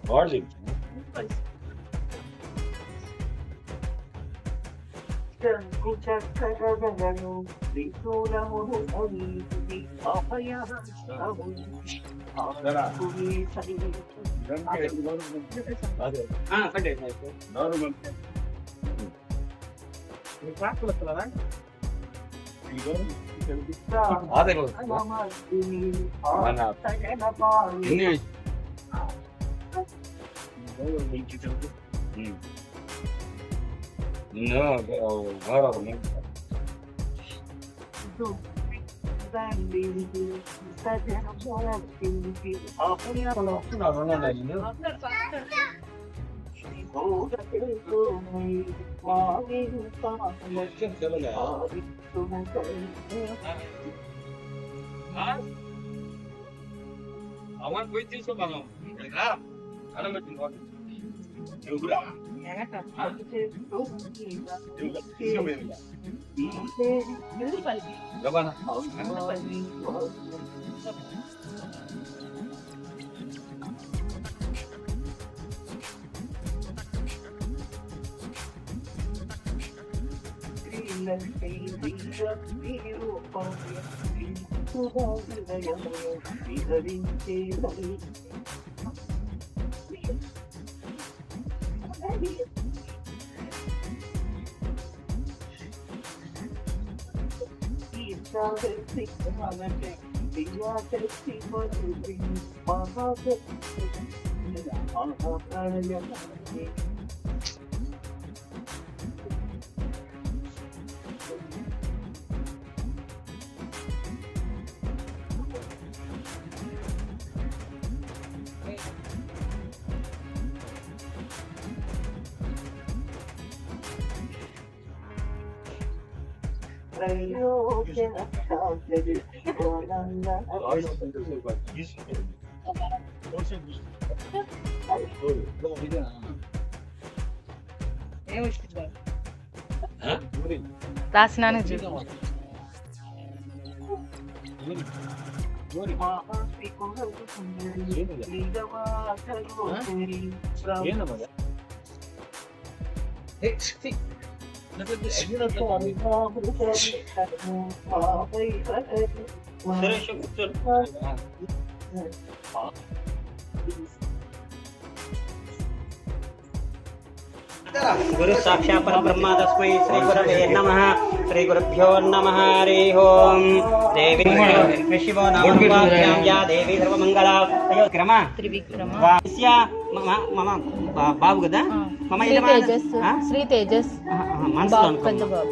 Vardı. అదే అమ్మని పోయి తీసుకోమను రాసినాను गुरु साक्षात् परब्रह्म तस्मै श्री गुरवे नमः श्री गुरुभ्यो नमः हरि ओम देवी शिवो नामं या देवी सर्वमंगला क्रम త్రివిక్రమ मम बाबु कदा मम శ్రీ తేజస్ పెద్ద బాబు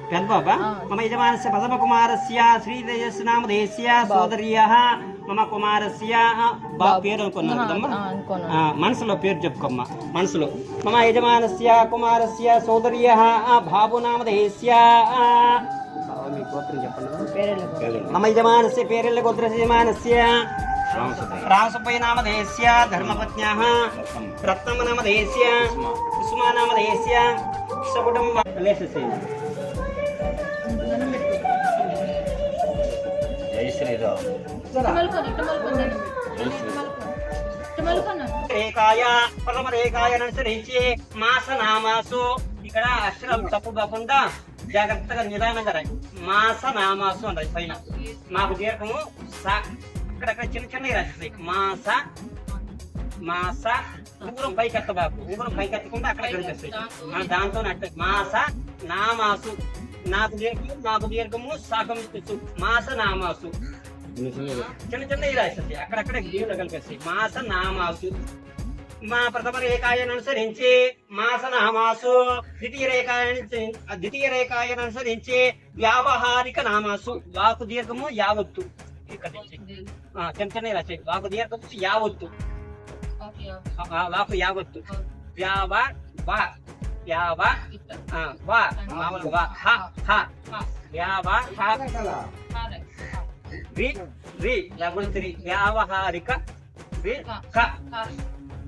పెద్ద బాబా మమ యజమానస్య ప్రథమ కుమారస్య శ్రీ తేజస్ నామధేయస్య సోదర్యః మమ కుమారస్య పేరు అనుకున్నాను మనసులో పేరు చెప్పుకోమ్మ మనసులో మమ యజమానస్య కుమారస్య సోదర్యః బాబు నామధేయస్య మీ గోత్రం చెప్పండి మమ యజమానస్య పేరెళ్ళ గోత్ర యజమానస్య రామసుబ్బయ్య నామధేయస్య ధర్మపత్న్యాః రత్నమ్మ నామధేయస్య కుసుమా నామధేయస్య సకుటుంబ జై శ్రీరామ్. రేఖాయ ప్రథమ రేఖాయను అనుసరించి మాస నామాసు ఇక్కడ అక్షరం తప్పు కాకుండా జాగ్రత్తగా నిదానంగా రాయి మాస నామాసు అంటారు పైన మాకు దీర్ఘము అక్కడక్కడ చిన్న చిన్నవి రాసేస్తాయి మాస మాస ఊరం పైకెత్త బాబు ఊరం పైకెత్తకుండా అక్కడ కనిపిస్తాయి దాంతో మాస నామాసు నాకు దీర్ఘము సాగం మాస నామాసు చిన్న చిన్నవి రాసేస్తాయి అక్కడక్కడ గీలు కలిపేస్తాయి మాస నామాసు మా ప్రథమ రేఖాయను అనుసరించి మాస నామాసు ద్వితీయ రేఖాయను అనుసరించి వ్యావహారిక నామాసు వాకు దీర్ఘము యావత్తు ఇక్కడ చిన్న చిన్నవి రాసేది వాకు దీర్ఘము యావత్తు వాకు యావత్తు వ్యావ వ్యావ వ్యావహారిక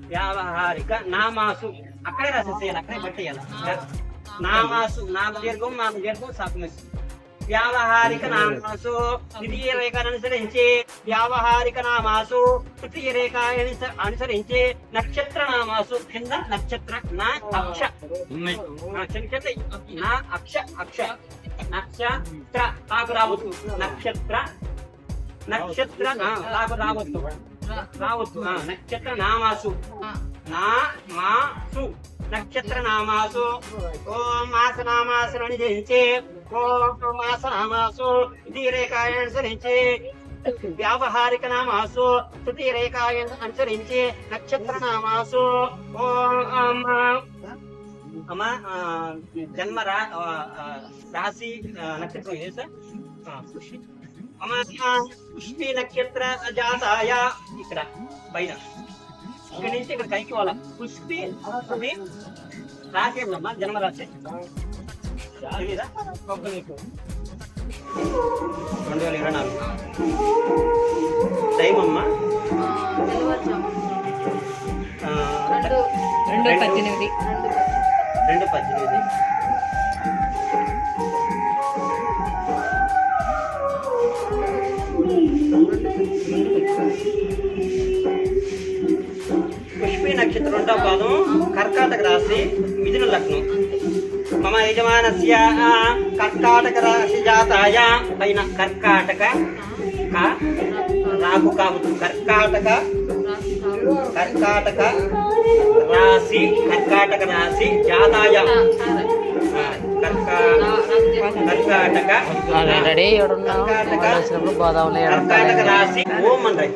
వ్యావహారిక నామాసు అక్కడే రాసేసేయాలి అక్కడే పట్టేయాలి నామాసు నాకు దీర్ఘం సాకుమేసి వ్యావహారిక నామాసు ద్వితీయ రేఖను అనుసరించి వ్యావహారిక నామాసు తృతీయ రేఖ అనుసరించి నక్షత్ర నామాసు కింద నక్షత్ర నా అక్ష నా అక్ష అక్ష నక్షత్ర తాకు రావచ్చు నక్షత్ర నక్షత్ర తాకు రావచ్చు రావచ్చు నక్షత్ర నామాసు నామాసు నక్షత్ర నామాసు ఓం మాస నామాసు అనుసరించి ఓం మాస నామాసు ద్వితీయ రేఖ అనుసరించి వ్యావహారిక నామాసు తృతీయ రేఖ అనుసరించి నక్షత్ర నామాసు ఓం అమ్మ జన్మ రాశి నక్షత్రం ఇది సార్ పుష్పి నక్షత్ర జాతాయ ఇక్కడ పైన ఇక్కడ నుంచి ఇక్కడ కైకి వాళ్ళ పుష్పి రాశి ఏంటమ్మా జన్మరాశి 2024 టైం అమ్మా 2:18 పుష్పి నక్షత్రం 2వ పాదం కర్కాటక రాశి మిథున లగ్నం మమ యజమానస్య కర్కాటక రాశి జాతాయ పైన కర్కాటక రాకు కావచ్చు కర్కాటక రాశి జాతాయ కర్కాటక రాశి ఓం అండి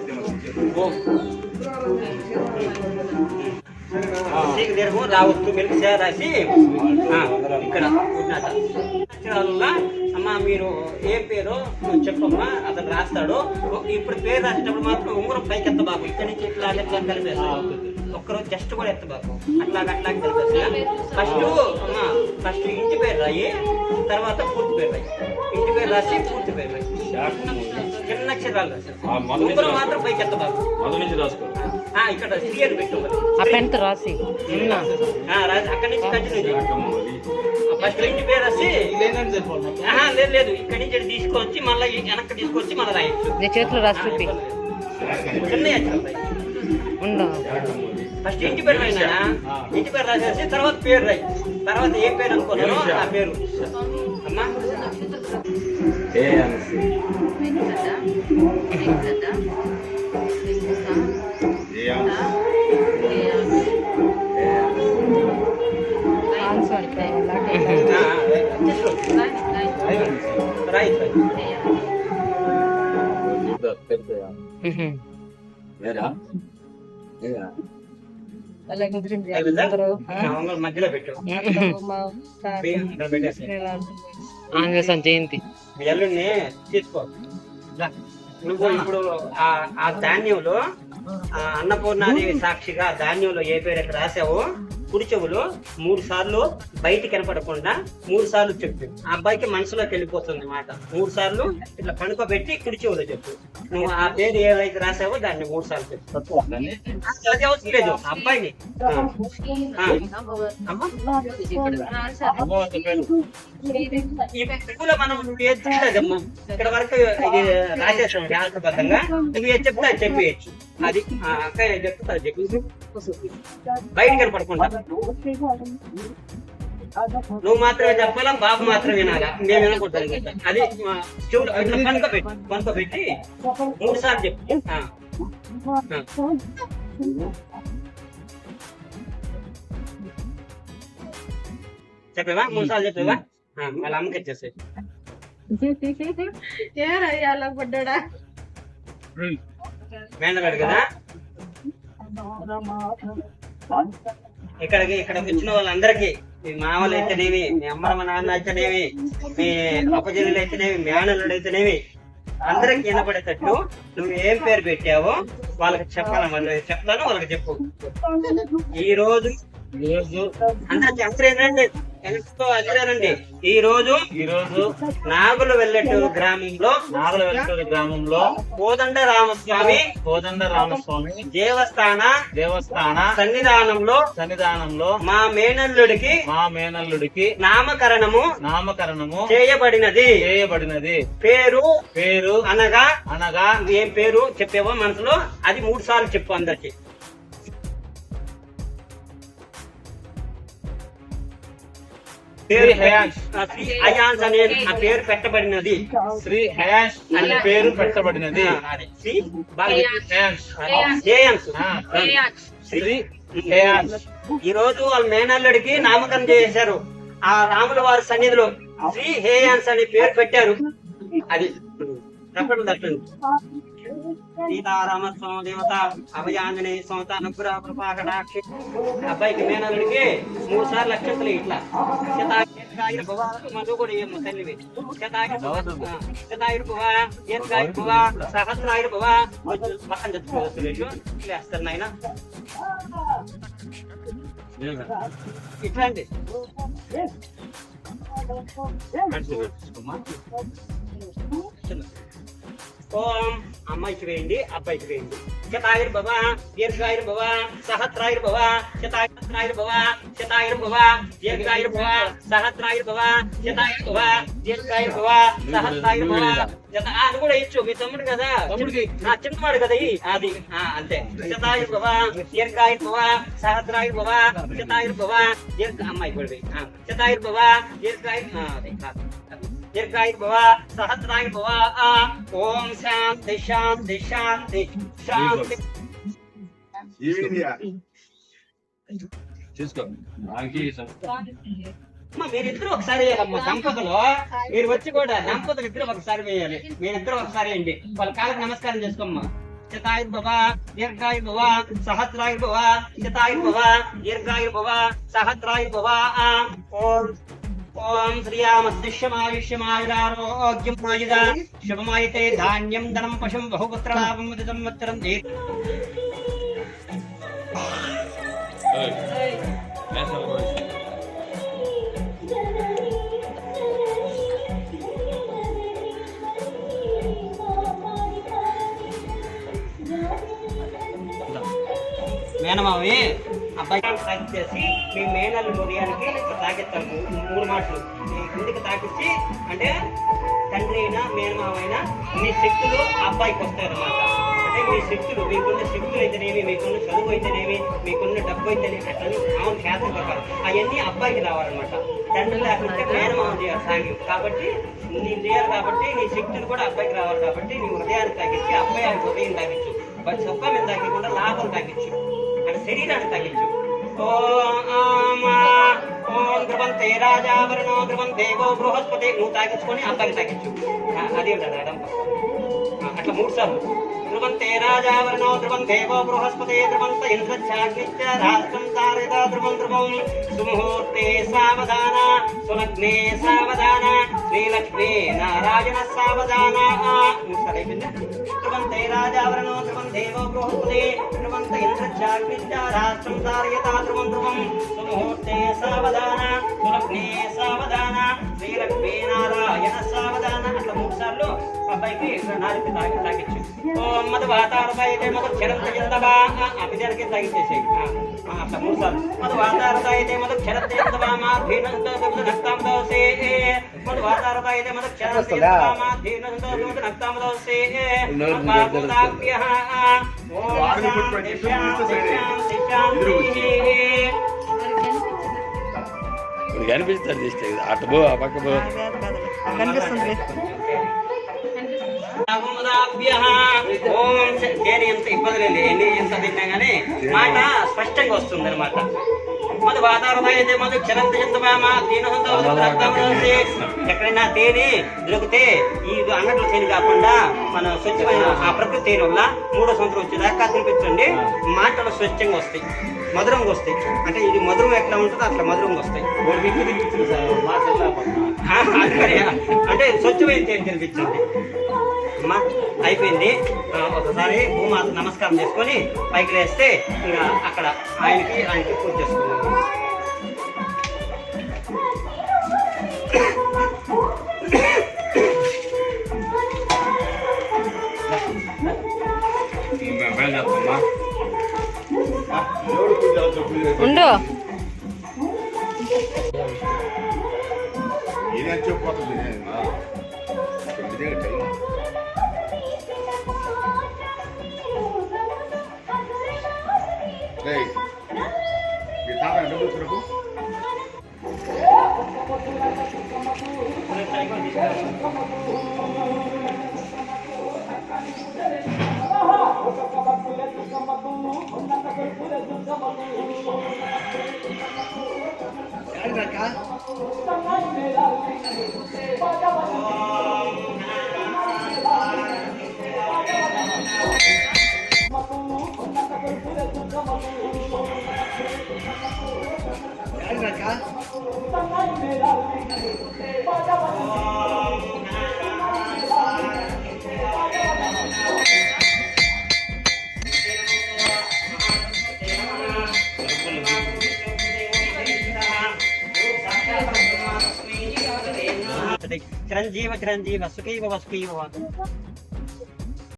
ఓం దీర్ఘం రావచ్చు మీకు రాసి ఇక్కడ అమ్మా మీరు ఏ పేరు చెప్పమ్మా అతను రాస్తాడు ఇప్పుడు పేరు రాసేటప్పుడు మాత్రం ఉంగరం పైకి ఎత్తబాకు ఇక్కడి నుంచి ఇట్లా కలిపేస్తాడు ఒక్కరోజు జస్ట్ కూడా ఎత్తబాకు అట్లా కలిపేస్తా ఫస్ట్ ఇంటి పేరు రాయి తర్వాత పూర్తి పేరు రాయి ఇంటి పేరు రాసి పూర్తి పేరు రాయి చిన్న అక్షరాలు రాసి ఉంగరం మాత్రం పైకి ఎత్తబాకు ఇక్కడ క్లియర్ పెట్టు రాసి అక్కడి నుంచి కంటిన్యూ ఫస్ట్ ఇంటి పేరు రాసి లేదు ఇక్కడి నుంచి తీసుకొచ్చి మళ్ళీ వెనక్కి తీసుకొచ్చి మళ్ళీ రాయొచ్చు చేతులు రాసి చూపి చిన్న ఫస్ట్ ఇంటి పేరు రాయినా ఇంటి పేరు రాసేసి తర్వాత పేరు రాయి తర్వాత ఏ పేరు అనుకున్నారో ఆ పేరు అమ్మా మధ్యలో పెట్టు జయంతి ఎల్లుండి తీసుకో నువ్వు ఇప్పుడు ఆ ధాన్యంలో అన్నపూర్ణాదేవి సాక్షిగా ధాన్యంలో ఏ పేరు ఎక్కడ రాసావో కుడి చెవులు 3 సార్లు బయటికి కనపడకుండా 3 సార్లు చెప్పు ఆ అబ్బాయికి మనసులోకి వెళ్ళిపోతుంది మాట 3 సార్లు ఇట్లా పనుకోబెట్టి కుడి చెవులో చెప్పు నువ్వు ఆ పేరు ఏదైతే రాసావో దాన్ని 3 సార్లు చెప్పు అది అవసరం లేదు అబ్బాయిని ఈ పువ్వులో మనం ఏదమ్మా ఇక్కడ వరకు ఇది రాసేసాం శాస్త్రబద్ధంగా నువ్వు ఏది చెప్తే అది చెప్పేయచ్చు అది అక్క చెప్తే అది చెప్పి బయట కనపడకుండా నువ్వు మాత్రమే చెప్పాలా బాబు మాత్రం వినాలా మేము వినకూడదు అది చెవులు పనుకోబెట్టి 3 సార్లు చెప్పు చెప్పేవా 3 సార్లు చెప్పేవా వాళ్ళ అమ్మకి ఇచ్చేసే మేనగాడు కదా ఇక్కడ వచ్చిన వాళ్ళందరికీ మీ మామలు అయితేనేవి మీ అమ్మ మా నాన్న అయితేనేవి మీ అప్పజనులు అయితేనేవి మేనలుడు అయితేనేవి అందరికి వినపడేటట్టు నువ్వు ఏం పేరు పెట్టావో వాళ్ళకి చెప్పాలి చెప్తాను వాళ్ళకి చెప్పు ఈ రోజు అందరేనండి ఈ రోజు నాగులు వెల్లటూరు గ్రామంలో కోదండ రామస్వామి దేవస్థాన సన్నిధానంలో మా మేనల్లుడికి నామకరణము చేయబడినది పేరు అనగా ఏం పేరు చెప్పేవో మనసులో అది 3 సార్లు చెప్పు అందరికి. శ్రీ హయాన్స్ అనే పేరు పెట్టబడినది. శ్రీ హయాన్స్ అనే పేరు పెట్టబడినది. ఈ రోజు వాళ్ళ మేనల్లుడికి నామకరణం చేశారు. ఆ రాముల వారి సన్నిధిలో శ్రీ హేయాన్స్ అనే పేరు పెట్టారు. అది తప్పండి. సీతారామస్వామి దేవత అభయాంజనేయ స్వామి అనుగ్రహ కృపాకటాక్షి. అబ్బాయికి మేనల్లుడికి 3 సార్లు అక్షంతలు ఇట్లా సహస్రాయుడు పక్కన చచ్చిపోవచ్చు వేస్తారు నాయన. ఇట్లాంటి ఓం అమ్మాయికి వేయండి, అబ్బాయికి వేయండి. శతాయుర్ భవ, దీర్ఘాయుర్ భవ, సహస్రాయుర్ భవ, శతాయుర్ భవ, శతాయుర్ భవ, దీర్ఘాయుర్ భవ, సహస్రాయుర్ భవ, శతాయుర్ భవ, దీర్ఘాయుర్ భవ, సహస్రాయుర్ భవ. అది కూడా ఇచ్చు, మీ తమ్ముడు కదా, నా చిన్నవాడు కదా అది అంతే. శతాయుర్ భవ, దీర్ఘాయుర్ భవ, సహస్రాయుర్ భవ, శతాయుర్ భవ, అమ్మాయి కూడా శతాయుర్ భవ, దీర్ఘాయుర్ భవ, సహస్రాయుర్ భవ. ఓం శాంతి శాంతి శాంతి శాంతి. మీరిద్దరు ఒకసారి వేయాలమ్మా. దంపతులు మీరు వచ్చి కూడా దంపతులు ఇద్దరు ఒకసారి వేయాలి. మీరిద్దరు ఒకసారి వేయండి. వాళ్ళ కాళ్ళకి నమస్కారం చేసుకోమ్మా. శతాయుర్ భవ, దీర్ఘాయుర్ భవ, సహస్రాయుర్ భవ, శతాయుర్ భవ, దీర్ఘాయుర్ భవ, సహస్రాయుర్ భవ. ఓం శ్రీయామద్దిశ్యమాయుష్యమాయురారోగ్యమాయుధ శుభమాయితే ధాన్యం ధనం పశుం బహుపుత్రలాభం సంవత్సరం. మేనమావి అబ్బాయి తాకిచ్చేసి మీ మేనల్లు హృదయానికి తాకిస్తాను 3 మాటలు కిందికి తాకిచ్చి, అంటే తండ్రి అయినా మేనమావైనా మీ శక్తులు అబ్బాయికి వస్తాయి అన్నమాట. అంటే మీ శక్తులు, మీకున్న శక్తులు అయితేనేమి, మీకున్న చదువు అయితేనేమి, మీకున్న డబ్బు అయితేనేమి, అట్లా మామూలు ఖ్యాతం ప్రకారం అవన్నీ అబ్బాయికి రావాలన్నమాట. తండ్రి లేకుంటే మేనమావ చేయాలి సాంగ్యం. కాబట్టి నీకు చేయాలి కాబట్టి నీ శక్తులు కూడా అబ్బాయికి రావాలి. కాబట్టి నీ హృదయాన్ని తాకిచ్చి అబ్బాయి హృదయం తాకిచ్చు. సొక్క మీద తాగకుండా లాభం తాకిచ్చు, అంటే శరీరాన్ని తగ్గించు. ఓం ధ్రువంతే రాజావరణో ధ్రువం దేవో బృహస్పతి. నువ్వు తాగించుకొని అబ్బాయికి తగ్గించు. అది ఉంటుంది అట్లా 3 సార్లు. ధ్రువంతే రాజావరణో ధ్రువం దేవో బృహస్పతి ధ్రువంత ఇంద్రచాగ్నిత్యం తారిత ధ్రువం ధ్రువం. సుముహూర్తే సావధాన, సులగ్నే సావధాన, శ్రీలక్ష్మీ నారాయణ సావధాన. 3 సార్లు అయిపోయింది. ధ్రువంతే రాజావరణో ధ్రువం దేవో బృహస్పతి ధ్రువంత ఇంద్రచాగ్నిత్యం తారయత ధ్రువం ధ్రువం. సుముహూర్తే సావధాన, సులగ్నే సావధాన, శ్రీలక్ష్మీ నారాయణ సావధాన. అట్లా 3 సార్లు అబ్బాయికి నాలుగు తాగించు. ఓం మధువాతారదాయితే మధుక్షరంతయందవా. అభిజానికి తాగించేసేయి అట్లా 3 సార్లు. మధువాతారదాయితే మధుక్షరంతయందవా మాధీనంతోసే. మధువాతారదాయితే మధుక్షరంతయందవా మాధీనంతోసే. పార్వతాభ్యః ఓం శాంతి శాంతి శాంతి శాంతి. కనిపిస్తుంది అటు పో, ఆ పక్క పో. ఎంత ఇబ్బంది లేదు, ఎంత తిన్నా గానీ మాట స్పష్టంగా వస్తుంది అనమాట. మధు వాతావరణ అయితే మధు క్షరంత ఎక్కడైనా తేనె దొరికితే ఈ అంగట్లో తేనె కాకుండా మన స్వచ్ఛమైన ఆ ప్రకృతి తేనె వల్ల 3వ సంవత్సరం వచ్చేదాకా తినిపించండి. మాటలు స్వచ్ఛంగా వస్తాయి, మధురంగా వస్తాయి. అంటే ఇది మధురం ఎట్లా ఉంటుందో అట్లా మధురంగా వస్తాయి. అంటే స్వచ్ఛమైన తేనె తినిపించండి. అమ్మా అయిపోయింది. ఒకసారి భూమాత నమస్కారం చేసుకొని పైకి లేస్తే ఇంకా అక్కడ ఆయనకి పూజ చేసుకున్నాము. ఉండు ఏదైనా చెప్పిపోతుంది టైం మీ తాత డబ్బులు కొరకు చిరంజీవ చిరంజీవ సుఖీవ సుఖీవ